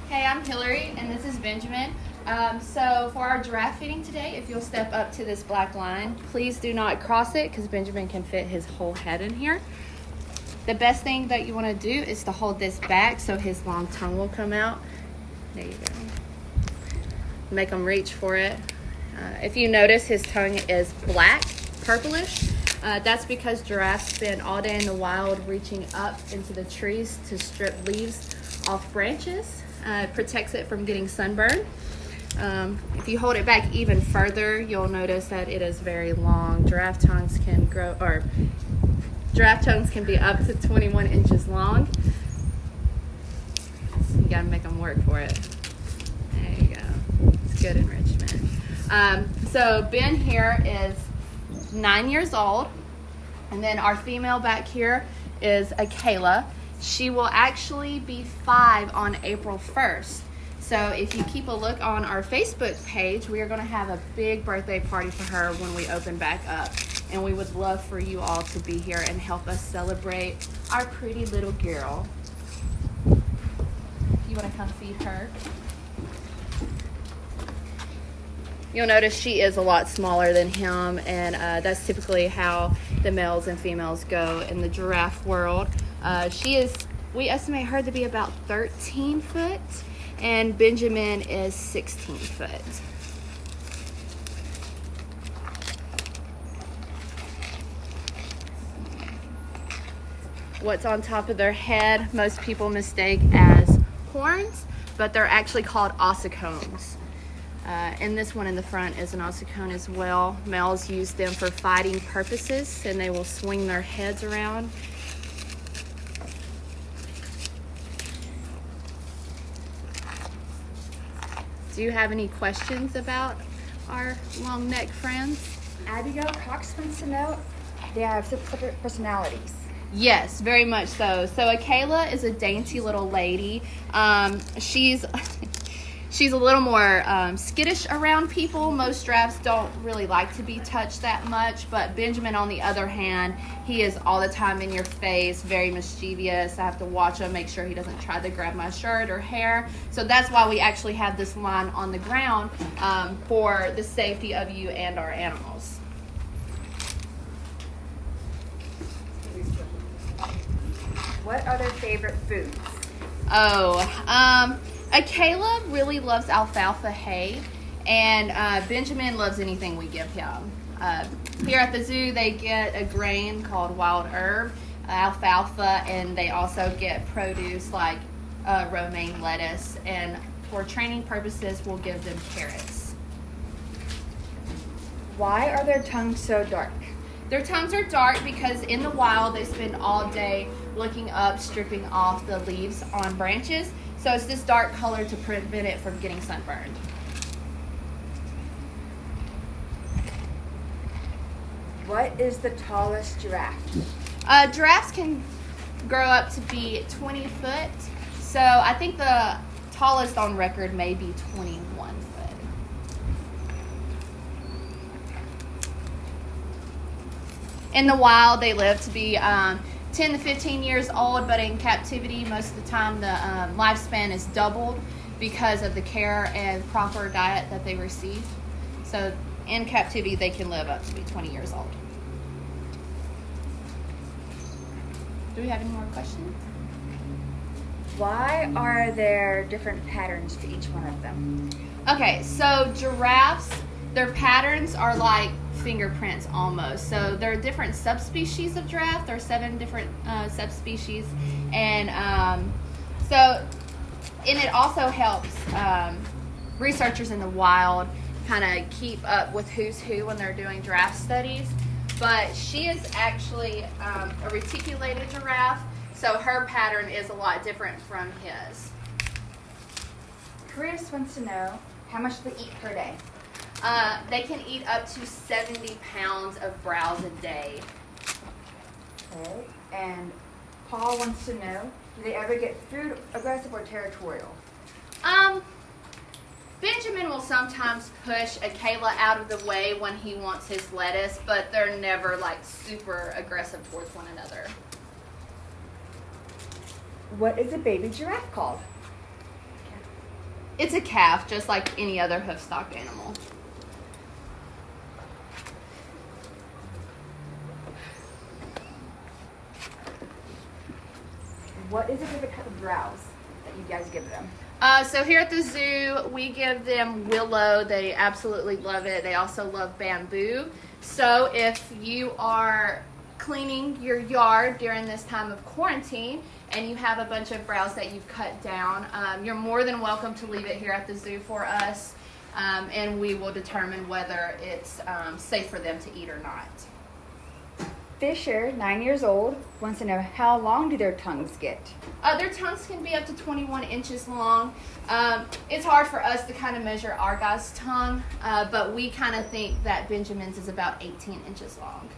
Hey, I'm Hillary, and this is Benjamin. So for our giraffe feeding today, if you'll step up to this black line, please do not cross it because Benjamin can fit his whole head in here. The best thing that you want to do is to hold this back so his long tongue will come out. There you go. Make him reach for it. If you notice, his tongue is black, purplish. That's because giraffes spend all day in the wild reaching up into the trees to strip leaves off branches. It protects it from getting sunburned. If you hold it back even further, you'll notice that it is very long. Giraffe tongues can be up to 21 inches long. You gotta make them work for it. There you go. It's good enrichment. So Ben here is 9 years old, and then our female back here is Kayla. She will actually be 5 on April 1st. So if you keep a look on our Facebook page, we are going to have a big birthday party for her when we open back up. And we would love for you all to be here and help us celebrate our pretty little girl. You want to come feed her? You'll notice she is a lot smaller than him, and that's typically how the males and females go in the giraffe world. We estimate her to be about 13 foot, and Benjamin is 16 foot. What's on top of their head, most people mistake as horns, but they're actually called ossicones. And this one in the front is an ossicone as well. Males use them for fighting purposes, and they will swing their heads around. Do you have any questions about our long neck friends? Abigail Cox wants to know, they have separate personalities. Yes, very much so. So Kayla is a dainty little lady. She's a little more skittish around people. Most giraffes don't really like to be touched that much, but Benjamin, on the other hand, he is all the time in your face, very mischievous. I have to watch him, make sure he doesn't try to grab my shirt or hair. So that's why we actually have this line on the ground for the safety of you and our animals. What are their favorite foods? Kayla really loves alfalfa hay, and Benjamin loves anything we give him. Here at the zoo, they get a grain called wild herb, alfalfa, and they also get produce like romaine lettuce, and for training purposes, we'll give them carrots. Why are their tongues so dark? Their tongues are dark because in the wild, they spend all day looking up, stripping off the leaves on branches. So it's this dark color to prevent it from getting sunburned. What is the tallest giraffe? Giraffes can grow up to be 20 foot. So I think the tallest on record may be 21 foot. In the wild, they live to be 10 to 15 years old, but in captivity, most of the time the lifespan is doubled because of the care and proper diet that they receive. So in captivity, they can live up to be 20 years old. Do we have any more questions? Why are there different patterns to each one of them? Okay, so giraffes, their patterns are like fingerprints almost. So there are different subspecies of giraffe. There are 7 different subspecies, and it also helps researchers in the wild kind of keep up with who's who when they're doing giraffe studies. But she is actually a reticulated giraffe, so her pattern is a lot different from his. Chris wants to know, how much do they eat per day? They can eat up to 70 pounds of browse a day. Okay. And Paul wants to know, do they ever get food aggressive or territorial? Benjamin will sometimes push Kayla out of the way when he wants his lettuce, but they're never like super aggressive towards one another. What is a baby giraffe called? It's a calf, just like any other hoof-stocked animal. What is a different type of browse that you guys give them? So here at the zoo, we give them willow. They absolutely love it. They also love bamboo. So if you are cleaning your yard during this time of quarantine and you have a bunch of browse that you've cut down, you're more than welcome to leave it here at the zoo for us, and we will determine whether it's safe for them to eat or not. Fisher, 9 years old, wants to know how long do their tongues get? Their tongues can be up to 21 inches long. It's hard for us to kind of measure our guy's tongue, but we kind of think that Benjamin's is about 18 inches long.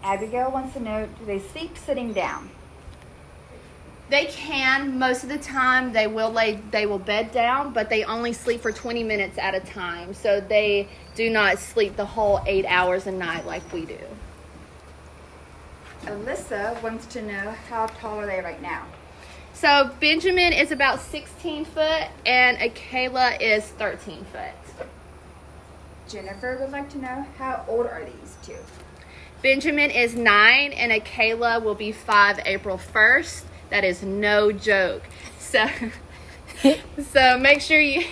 Abigail wants to know, do they sleep sitting down? They can. Most of the time they will bed down, but they only sleep for 20 minutes at a time. So they do not sleep the whole 8 hours a night like we do. Alyssa wants to know, how tall are they right now? So Benjamin is about 16 foot and Akela is 13 foot. Jennifer would like to know, how old are these two? Benjamin is 9 and Akela will be 5 April 1st. That is no joke. So make sure you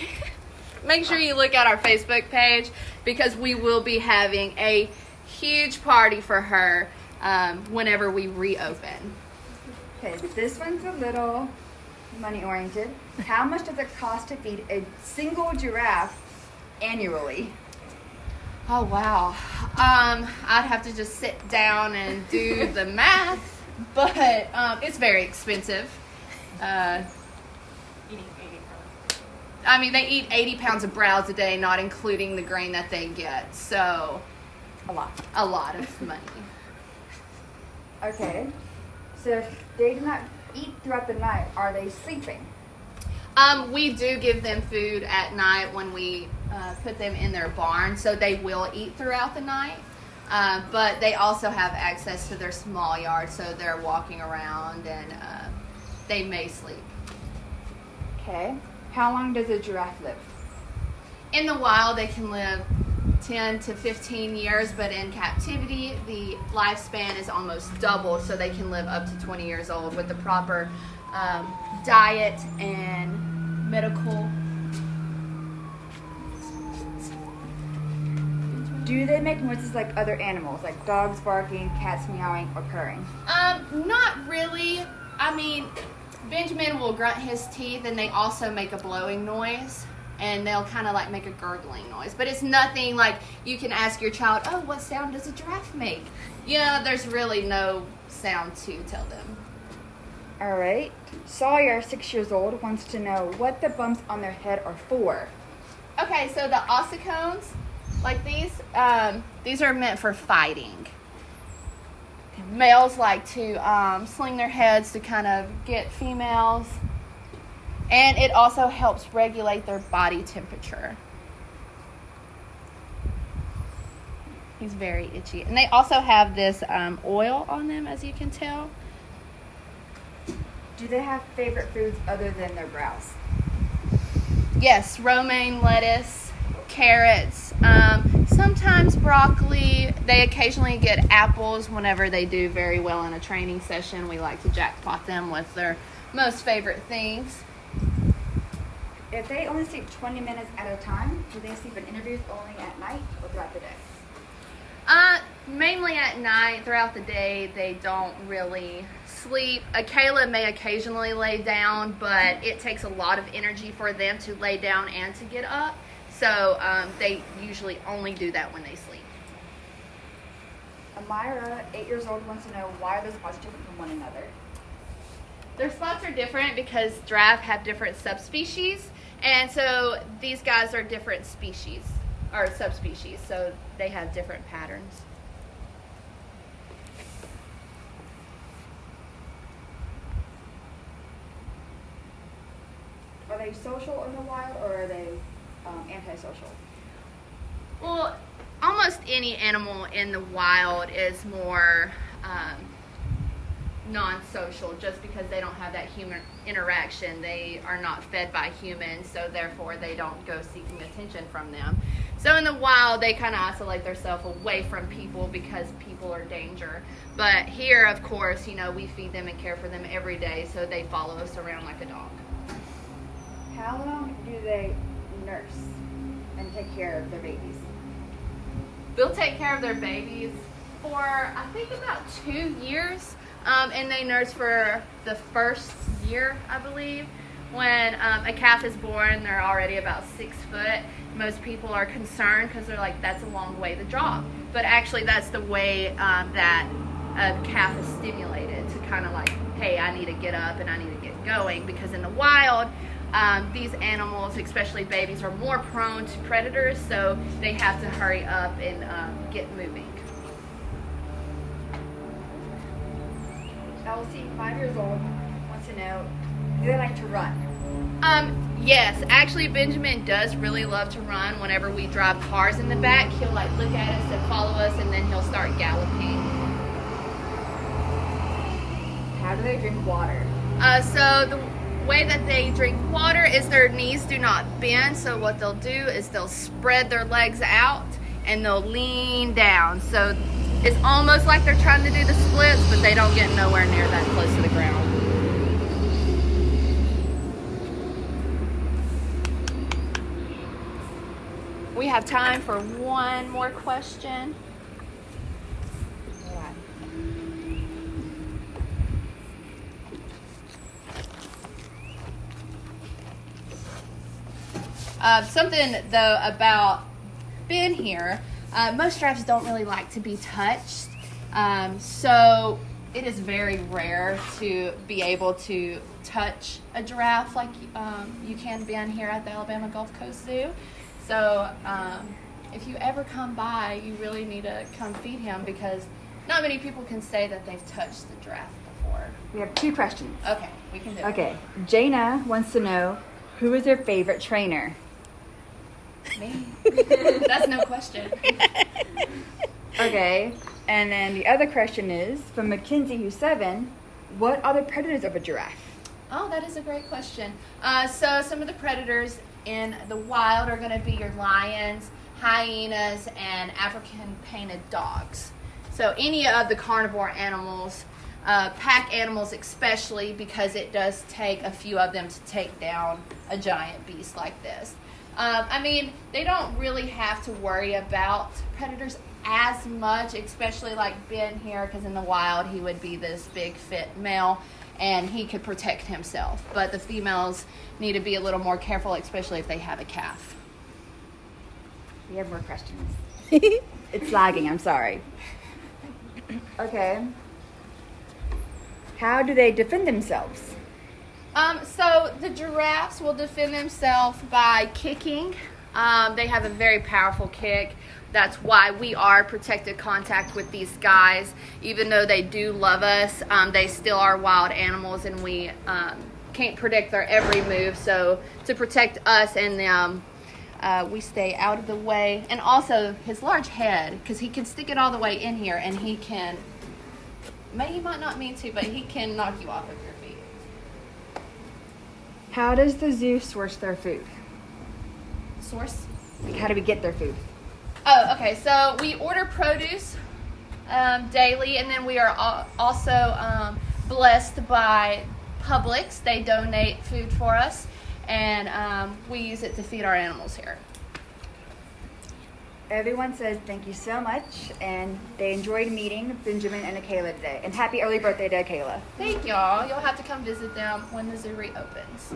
look at our Facebook page, because we will be having a huge party for her whenever we reopen. Okay, this one's a little money oriented. How much does it cost to feed a single giraffe annually? Oh wow. I'd have to just sit down and do the math, but it's very expensive. I mean, they eat 80 pounds of browse a day, not including the grain that they get. So A lot of money. Okay, so if they do not eat throughout the night, are they sleeping? We do give them food at night when we put them in their barn, so they will eat throughout the night. But they also have access to their small yard, so they're walking around and they may sleep. Okay, how long does a giraffe live? In the wild, they can live 10 to 15 years, but in captivity, the lifespan is almost doubled, so they can live up to 20 years old with the proper diet and medical. Do they make noises like other animals, like dogs barking, cats meowing, or purring? Not really. I mean, Benjamin will grunt his teeth, and they also make a blowing noise. And they'll kind of like make a gurgling noise. But it's nothing like you can ask your child, oh, what sound does a giraffe make? Yeah, there's really no sound to tell them. All right. Sawyer, 6 years old, wants to know what the bumps on their head are for. Okay, so the ossicones, like these are meant for fighting. Males like to sling their heads to kind of get females. And it also helps regulate their body temperature. He's very itchy. And they also have this oil on them, as you can tell. Do they have favorite foods other than their browse? Yes, romaine lettuce, carrots, sometimes broccoli. They occasionally get apples whenever they do very well in a training session. We like to jackpot them with their most favorite things. If they only sleep 20 minutes at a time, do they sleep in interviews only at night or throughout the day? Mainly at night. Throughout the day, they don't really sleep. Akela may occasionally lay down, but it takes a lot of energy for them to lay down and to get up. So they usually only do that when they sleep. Amira, 8 years old, wants to know why are those spots different from one another? Their spots are different because giraffe have different subspecies, and so these guys are different species, or subspecies, so they have different patterns. Are they social in the wild, or are they antisocial? Well, almost any animal in the wild is more non-social just because they don't have that human interaction. They are not fed by humans, so therefore they don't go seeking attention from them. So in the wild, they kind of isolate themselves away from people because people are danger. But here, of course, we feed them and care for them every day, so they follow us around like a dog. How long do they nurse and take care of their babies? They'll take care of their babies for, I think, about 2 years. And they nurse for the first year, I believe. When a calf is born, they're already about 6 foot. Most people are concerned because they're like, that's a long way to drop. But actually, that's the way that a calf is stimulated to kind of like, hey, I need to get up and I need to get going. Because in the wild, these animals, especially babies, are more prone to predators, so they have to hurry up and get moving. Elsie, 5 years old, wants to know, do they like to run? Yes, actually Benjamin does really love to run. Whenever we drive cars in the back, he'll like look at us and follow us, and then he'll start galloping. How do they drink water? So the way that they drink water is their knees do not bend. So what they'll do is they'll spread their legs out and they'll lean down. So it's almost like they're trying to do the splits, but they don't get nowhere near that close to the ground. We have time for one more question. Something though about Ben here, most giraffes don't really like to be touched, so it is very rare to be able to touch a giraffe like you can Ben here at the Alabama Gulf Coast Zoo. So if you ever come by, you really need to come feed him because not many people can say that they've touched the giraffe before. We have 2 questions. Okay, we can do it. Okay, Jaina wants to know, who is their favorite trainer? Me. That's no question. Okay, and then the other question is, from Mackenzie, who's 7, what are the predators of a giraffe? Oh, that is a great question. So some of the predators in the wild are going to be your lions, hyenas, and African painted dogs. So any of the carnivore animals, pack animals especially, because it does take a few of them to take down a giant beast like this. They don't really have to worry about predators as much, especially like Ben here, because in the wild he would be this big fit male and he could protect himself. But the females need to be a little more careful, especially if they have a calf. We have more questions. It's lagging, I'm sorry. Okay. How do they defend themselves? So the giraffes will defend themselves by kicking. They have a very powerful kick. That's why we are protected contact with these guys. Even though they do love us, they still are wild animals, and we can't predict their every move. So to protect us and them, we stay out of the way. And also his large head, because he can stick it all the way in here, and he might not mean to, but he can knock you off of your feet. How does the zoo source their food? Source? Like, how do we get their food? Oh, okay. So we order produce daily, and then we are also blessed by Publix. They donate food for us, and we use it to feed our animals here. Everyone says thank you so much, and they enjoyed meeting Benjamin and Akela today. And happy early birthday to Akela. Thank y'all. You'll have to come visit them when the zoo reopens.